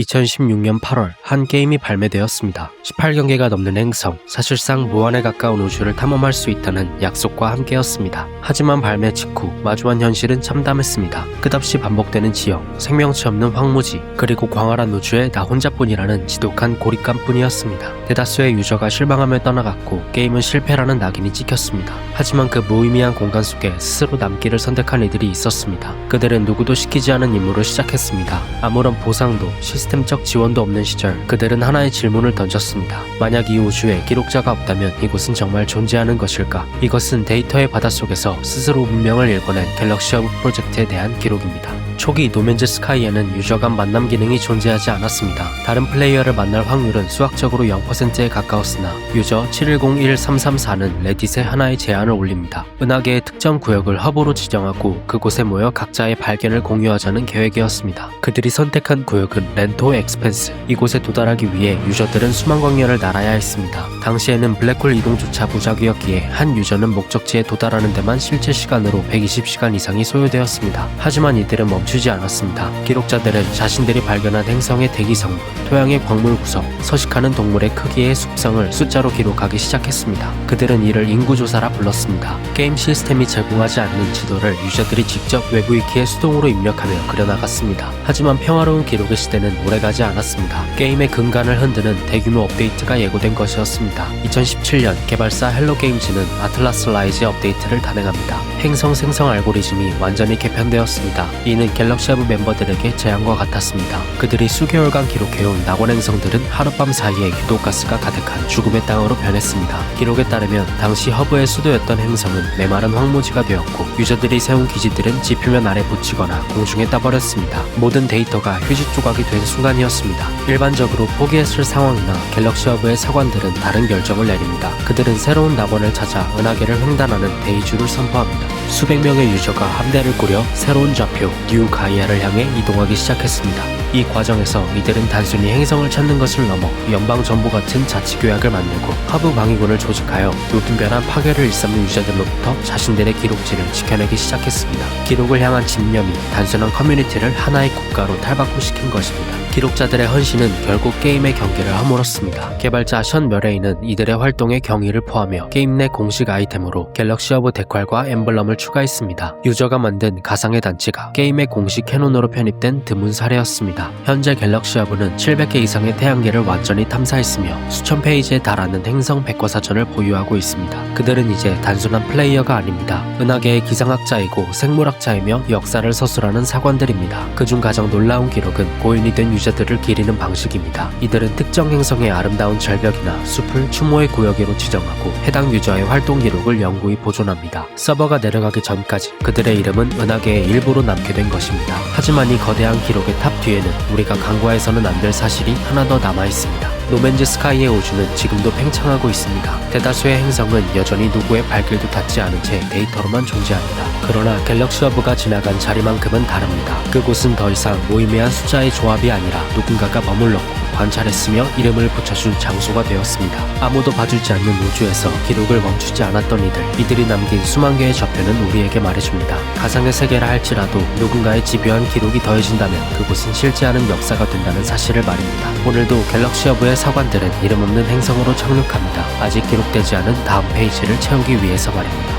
2016년 8월 한 게임이 발매되었습니다. 18경계가 넘는 행성, 사실상 무한에 가까운 우주를 탐험할 수 있다는 약속과 함께였습니다. 하지만 발매 직후 마주한 현실은 참담했습니다. 끝없이 반복되는 지역, 생명체 없는 황무지, 그리고 광활한 우주에 나 혼자뿐이라는 지독한 고립감뿐이었습니다. 대다수의 유저가 실망하며 떠나갔고 게임은 실패라는 낙인이 찍혔습니다. 하지만 그 무의미한 공간 속에 스스로 남기를 선택한 이들이 있었습니다. 그들은 누구도 시키지 않은 임무를 시작했습니다. 아무런 보상도 시스템적 지원도 없는 시절 그들은 하나의 질문을 던졌습니다. 만약 이 우주에 기록자가 없다면 이곳은 정말 존재하는 것일까? 이것은 데이터의 바닷속에서 스스로 문명을 일궈낸 갤럭시 허브 프로젝트에 대한 기록입니다. 초기 노맨즈 스카이에는 유저 간 만남 기능이 존재하지 않았습니다. 다른 플레이어를 만날 확률은 수학적으로 0%에 가까웠으나 유저 710134는 레딧에 하나의 제안을 올립니다. 은하계의 특정 구역을 허브로 지정하고 그곳에 모여 각자의 발견을 공유하자는 계획이었습니다. 그들이 선택한 구역은 렌토 엑스펜스. 이곳에 도달하기 위해 유저들은 수만 광년을 날아야 했습니다. 당시에는 블랙홀 이동조차 무작위였기에 한 유저는 목적지에 도달하는 데만 실제 시간으로 120시간 이상이 소요되었습니다. 하지만 이들은 멈추지 않았습니다. 기록자들은 자신들이 발견한 행성의 대기 성분, 토양의 광물 구성, 서식하는 동물의 크기의 습성을 숫자로 기록하기 시작했습니다. 그들은 이를 인구조사라 불렀습니다. 게임 시스템이 제공하지 않는 지도를 유저들이 직접 외부 위키에 수동으로 입력하며 그려나갔습니다. 하지만 평화로운 기록의 시대는 오래가지 않았습니다. 게임의 근간을 흔드는 대규모 업데이트가 예고된 것이었습니다. 2017년 개발사 헬로게임즈는 아틀라스 라이즈 업데이트를 단행합니다. 행성 생성 알고리즘이 완전히 개편되었습니다. 이는 갤럭시 허브 멤버들에게 재앙과 같았습니다. 그들이 수개월간 기록해온 낙원 행성들은 하룻밤 사이에 유독가스가 가득한 죽음의 땅으로 변했습니다. 기록에 따르면 당시 허브의 수도였던 행성은 메마른 황무지가 되었고 유저들이 세운 기지들은 지표면 아래 붙이거나 공중에 떠버렸습니다. 모든 데이터가 휴지 조각이 된 순간이었습니다. 일반적으로 포기했을 상황이나 갤럭시 허브의 사관들은 다른 결정을 내립니다. 그들은 새로운 낙원을 찾아 은하계를 횡단하는 데이주를 선포합니다. 수백 명의 유저가 함대를 꾸려 새로운 좌표 뉴 가이아를 향해 이동하기 시작했습니다. 이 과정에서 이들은 단순히 행성을 찾는 것을 넘어 연방정부 같은 자치교약을 만들고 허브 방위군을 조직하여 무분별한 파괴를 일삼는 유저들로부터 자신들의 기록지를 지켜내기 시작했습니다. 기록을 향한 집념이 단순한 커뮤니티를 하나의 국가로 탈바꿈시킨 것입니다. 기록자들의 헌신은 결국 게임의 경기를 허물었습니다. 개발자 션 머레이는 이들의 활동에 경의를 표하며 게임 내 공식 아이템으로 갤럭시 허브 데칼과 엠블럼을 추가했습니다. 유저가 만든 가상의 단체가 게임의 공식 캐논으로 편입된 드문 사례였습니다. 현재 갤럭시 허브는 700개 이상의 태양계를 완전히 탐사했으며 수천 페이지에 달하는 행성 백과사전을 보유하고 있습니다. 그들은 이제 단순한 플레이어가 아닙니다. 은하계의 기상학자이고 생물학자이며 역사를 서술하는 사관들입니다. 그중 가장 놀라운 기록은 고인이 된 유저들을 기리는 방식입니다. 이들은 특정 행성의 아름다운 절벽이나 숲을 추모의 구역으로 지정하고 해당 유저의 활동 기록을 영구히 보존합니다. 서버가 내려가기 전까지 그들의 이름은 은하계의 일부로 남게 된 것입니다. 하지만 이 거대한 기록의 탑 뒤에는 우리가 간과해서는 안 될 사실이 하나 더 남아있습니다. 노맨즈 스카이의 우주는 지금도 팽창하고 있습니다. 대다수의 행성은 여전히 누구의 발길도 닿지 않은 채 데이터로만 존재합니다. 그러나 갤럭시 허브가 지나간 자리만큼은 다릅니다. 그곳은 더 이상 무의미한 숫자의 조합이 아니라 누군가가 머물렀고 관찰했으며 이름을 붙여준 장소가 되었습니다. 아무도 봐주지 않는 우주에서 기록을 멈추지 않았던 이들이 남긴 수만 개의 좌표는 우리에게 말해줍니다. 가상의 세계라 할지라도 누군가의 집요한 기록이 더해진다면 그곳은 실제하는 역사가 된다는 사실을 말입니다. 오늘도 갤럭시 허브의 사관들은 이름 없는 행성으로 착륙합니다. 아직 기록되지 않은 다음 페이지를 채우기 위해서 말입니다.